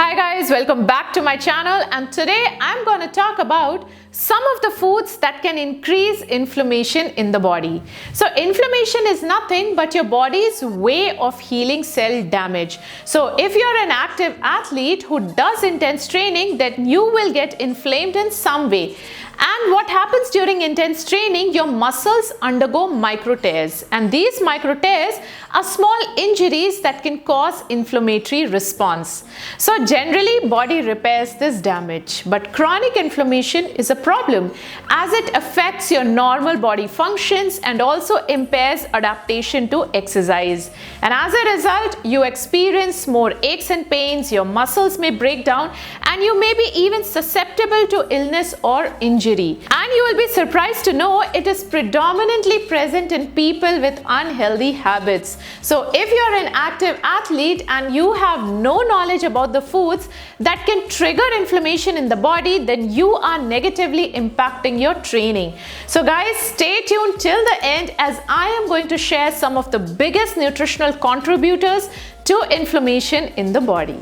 Hi guys, welcome back to my channel, and today I'm going to talk about some of the foods that can increase inflammation in the body. So inflammation is nothing but your body's way of healing cell damage. So if you're an active athlete who does intense training, then you will get inflamed in some way. And what happens during intense training, your muscles undergo micro tears, and these micro tears are small injuries that can cause inflammatory response. So generally body repairs this damage, but chronic inflammation is a problem as it affects your normal body functions and also impairs adaptation to exercise. And as a result, you experience more aches and pains, your muscles may break down, and you may be even susceptible to illness or injury. And you will be surprised to know it is predominantly present in people with unhealthy habits. So if you're an active athlete and you have no knowledge about the foods that can trigger inflammation in the body, then you are negatively impacting your training. So guys, stay tuned till the end as I am going to share some of the biggest nutritional contributors to inflammation in the body.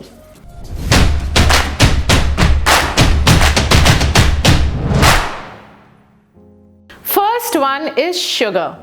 First one is sugar.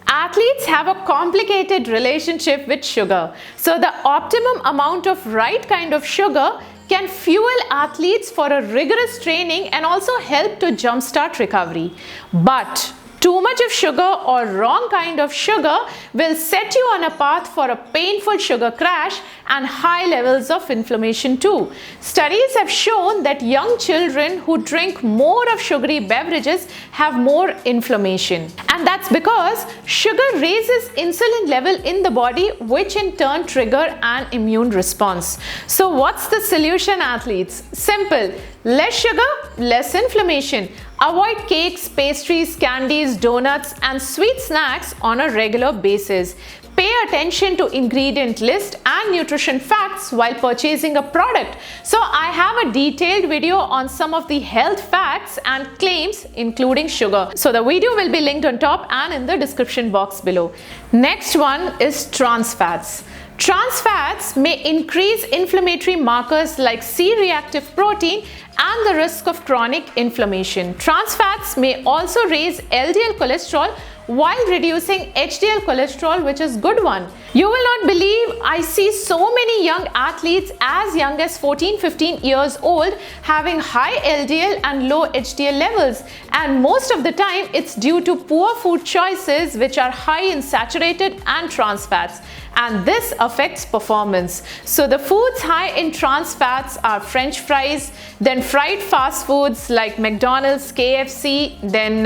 Athletes have a complicated relationship with sugar. So the optimum amount of right kind of sugar can fuel athletes for a rigorous training and also help to jumpstart recovery. But too much of sugar or wrong kind of sugar will set you on a path for a painful sugar crash and high levels of inflammation too. Studies have shown that young children who drink more of sugary beverages have more inflammation. And that's because sugar raises insulin level in the body, which in turn trigger an immune response. So what's the solution, athletes? Simple. Less sugar, less inflammation. Avoid cakes, pastries, candies, donuts, and sweet snacks on a regular basis. Pay attention to ingredient list and nutrition facts while purchasing a product. So I have a detailed video on some of the health facts and claims including sugar. So the video will be linked on top and in the description box below. Next one is trans fats. Trans fats may increase inflammatory markers like C-reactive protein and the risk of chronic inflammation. Trans fats may also raise LDL cholesterol while reducing HDL cholesterol, which is good one. You will not believe I see so many young athletes as young as 14-15 years old having high LDL and low HDL levels, and most of the time it's due to poor food choices which are high in saturated and trans fats, and this affects performance. So the foods high in trans fats are French fries, then fried fast foods like McDonald's, KFC, then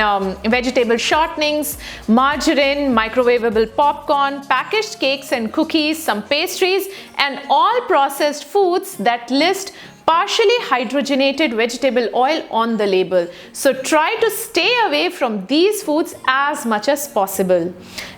vegetable shortenings, margarine, microwavable popcorn, packaged cakes and cookies, some pastries, and all processed foods that list partially hydrogenated vegetable oil on the label. So try to stay away from these foods as much as possible.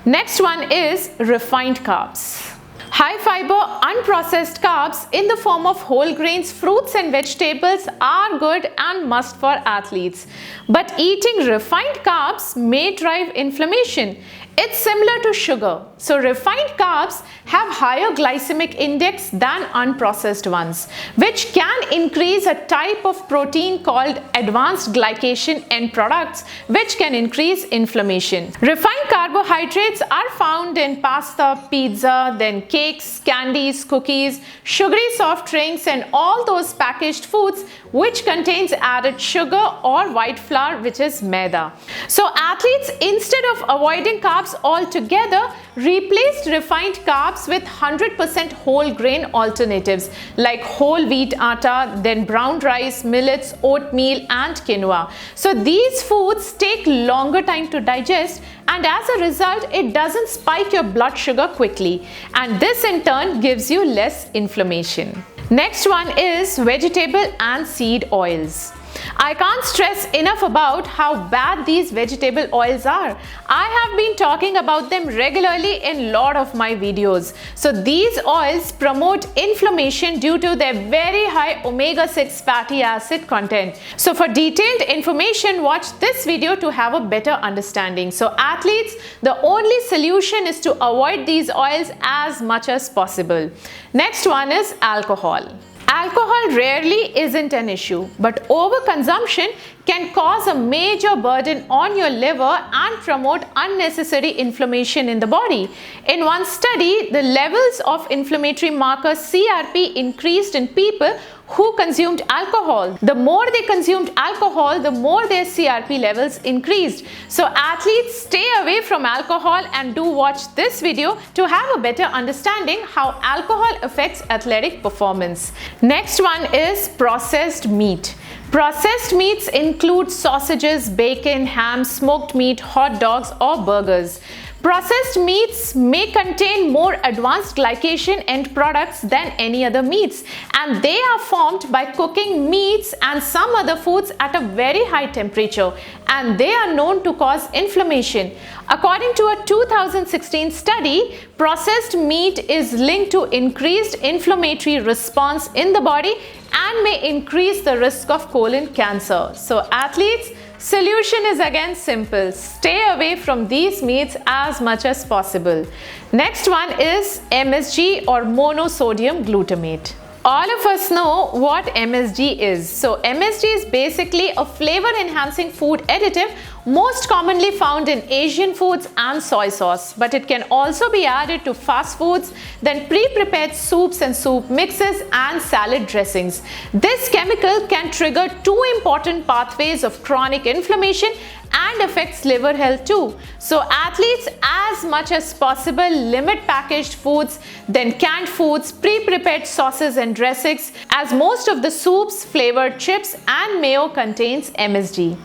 Next one is refined carbs. High fiber, unprocessed carbs in the form of whole grains, fruits and vegetables are good and must for athletes. But eating refined carbs may drive inflammation. It's similar to sugar. So refined carbs have higher glycemic index than unprocessed ones, which can increase a type of protein called advanced glycation end products, which can increase inflammation. Refined carbohydrates are found in pasta, pizza, then cakes, candies, cookies, sugary soft drinks, and all those packaged foods which contains added sugar or white flour, which is maida. So athletes, instead of avoiding carbs altogether, replaced refined carbs with 100% whole grain alternatives like whole wheat atta, then brown rice, millets, oatmeal, and quinoa. So these foods take longer time to digest, and as a result, it doesn't spike your blood sugar quickly, and this in turn gives you less inflammation. Next one is vegetable and seed oils. I can't stress enough about how bad these vegetable oils are. I have been talking about them regularly in a lot of my videos. So these oils promote inflammation due to their very high omega-6 fatty acid content. So for detailed information, watch this video to have a better understanding. So athletes, the only solution is to avoid these oils as much as possible. Next one is alcohol. Alcohol rarely isn't an issue, but overconsumption can cause a major burden on your liver and promote unnecessary inflammation in the body. In one study, the levels of inflammatory marker CRP increased in people who consumed alcohol. The more they consumed alcohol, the more their CRP levels increased. So athletes, stay away from alcohol and do watch this video to have a better understanding how alcohol affects athletic performance. Next one is processed meat. Processed meats include sausages, bacon, ham, smoked meat, hot dogs, or burgers. Processed meats may contain more advanced glycation end products than any other meats, and they are formed by cooking meats and some other foods at a very high temperature, and they are known to cause inflammation. According to a 2016 study, processed meat is linked to increased inflammatory response in the body and may increase the risk of colon cancer. So athletes, solution is again simple. Stay away from these meats as much as possible. Next one is MSG or monosodium glutamate. All of us know what MSG is. So MSG is basically a flavor enhancing food additive most commonly found in Asian foods and soy sauce, but it can also be added to fast foods, then pre-prepared soups and soup mixes and salad dressings. This chemical can trigger two important pathways of chronic inflammation and affects liver health too. So athletes, as much as possible, limit packaged foods, then canned foods, pre-prepared sauces and dressings, as most of the soups, flavored chips and mayo contains MSG.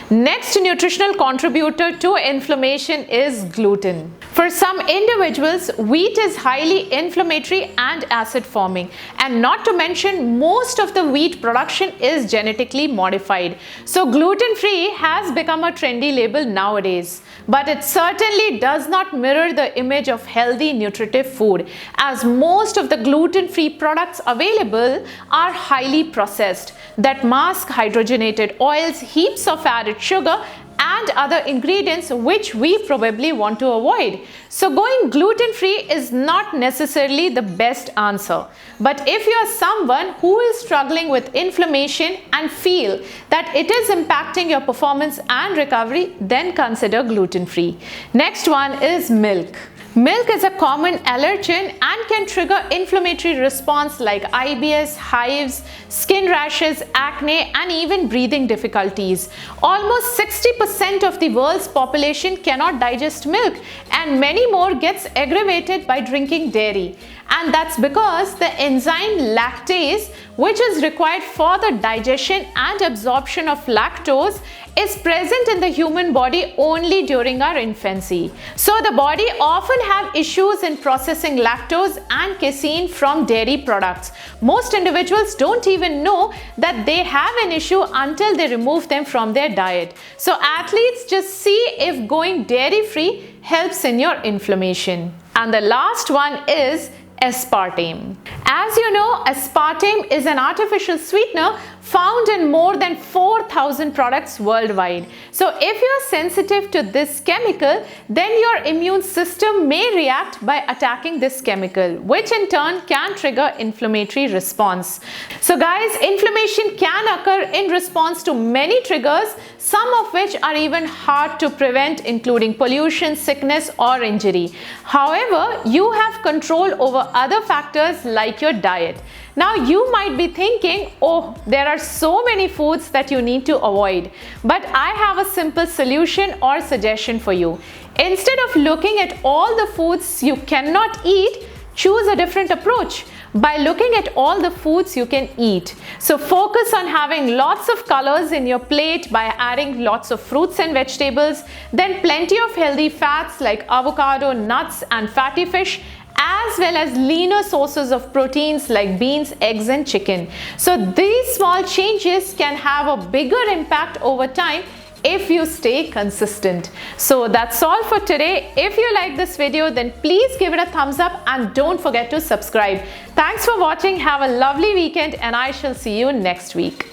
Next nutritional contributor to inflammation is gluten. For some individuals, wheat is highly inflammatory and acid forming, and not to mention most of the wheat production is genetically modified. So gluten-free has become a trendy label nowadays, but it certainly does not mirror the image of healthy nutritive food, as most of the gluten-free products available are highly processed that mask hydrogenated oils, heaps of added sugar and other ingredients which we probably want to avoid. So going gluten-free is not necessarily the best answer. But if you are someone who is struggling with inflammation and feel that it is impacting your performance and recovery, then consider gluten-free. Next one is milk. Milk is a common allergen and can trigger inflammatory response like IBS, hives, skin rashes, acne, and even breathing difficulties. Almost 60% of the world's population cannot digest milk, and many more gets aggravated by drinking dairy. And that's because the enzyme lactase, which is required for the digestion and absorption of lactose, is present in the human body only during our infancy. So the body often have issues in processing lactose and casein from dairy products. Most individuals don't even know that they have an issue until they remove them from their diet. So athletes, just see if going dairy-free helps in your inflammation. And the last one is aspartame. As you know, aspartame is an artificial sweetener found in more than 4,000 products worldwide. So if you are sensitive to this chemical, then your immune system may react by attacking this chemical, which in turn can trigger inflammatory response. So guys, inflammation can occur in response to many triggers, some of which are even hard to prevent, including pollution, sickness, or injury. However, you have control over other factors like your diet. Now you might be thinking, oh, there are so many foods that you need to avoid. But I have a simple solution or suggestion for you. Instead of looking at all the foods you cannot eat, choose a different approach by looking at all the foods you can eat. So focus on having lots of colors in your plate by adding lots of fruits and vegetables, then plenty of healthy fats like avocado, nuts, and fatty fish, as well as leaner sources of proteins like beans, eggs, and chicken. So these small changes can have a bigger impact over time if you stay consistent. So that's all for today. If you like this video, then please give it a thumbs up and don't forget to subscribe. Thanks for watching. Have a lovely weekend and I shall see you next week.